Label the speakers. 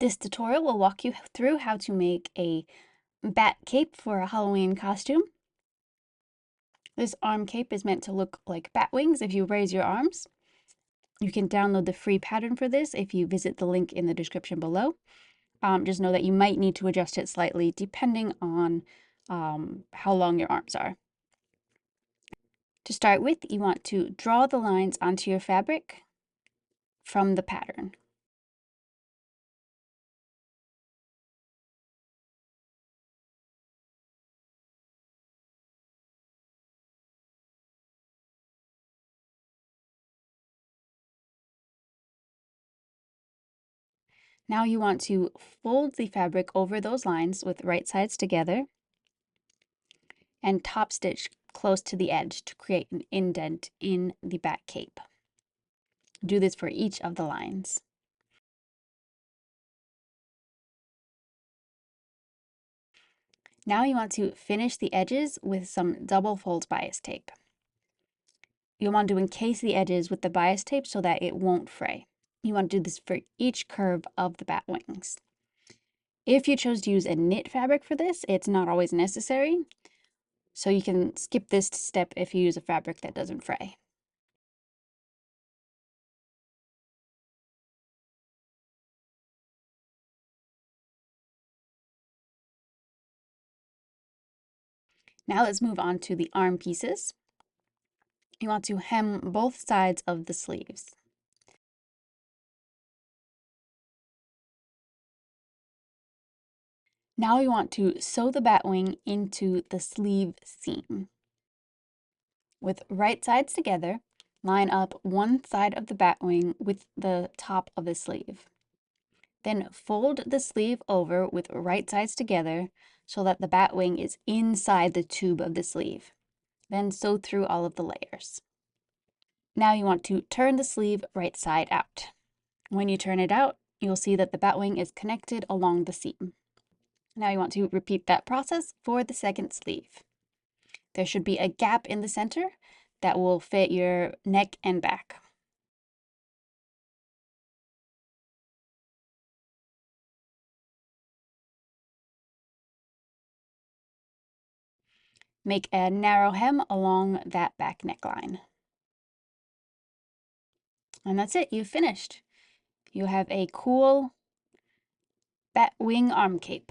Speaker 1: This tutorial will walk you through how to make a bat cape for a Halloween costume. This arm cape is meant to look like bat wings if you raise your arms. You can download the free pattern for this if you visit the link in the description below. Just know that you might need to adjust it slightly depending on how long your arms are. To start with, you want to draw the lines onto your fabric from the pattern. Now you want to fold the fabric over those lines with right sides together and top stitch close to the edge to create an indent in the back cape. Do this for each of the lines. Now you want to finish the edges with some double fold bias tape. You'll want to encase the edges with the bias tape so that it won't fray. You want to do this for each curve of the bat wings. If you chose to use a knit fabric for this, it's not always necessary, so you can skip this step if you use a fabric that doesn't fray. Now let's move on to the arm pieces. You want to hem both sides of the sleeves. Now you want to sew the bat wing into the sleeve seam. With right sides together, line up one side of the bat wing with the top of the sleeve. Then fold the sleeve over with right sides together so that the bat wing is inside the tube of the sleeve. Then sew through all of the layers. Now you want to turn the sleeve right side out. When you turn it out, you'll see that the bat wing is connected along the seam. Now you want to repeat that process for the second sleeve. There should be a gap in the center that will fit your neck and back. Make a narrow hem along that back neckline. And that's it, you've finished. You have a cool bat wing arm cape.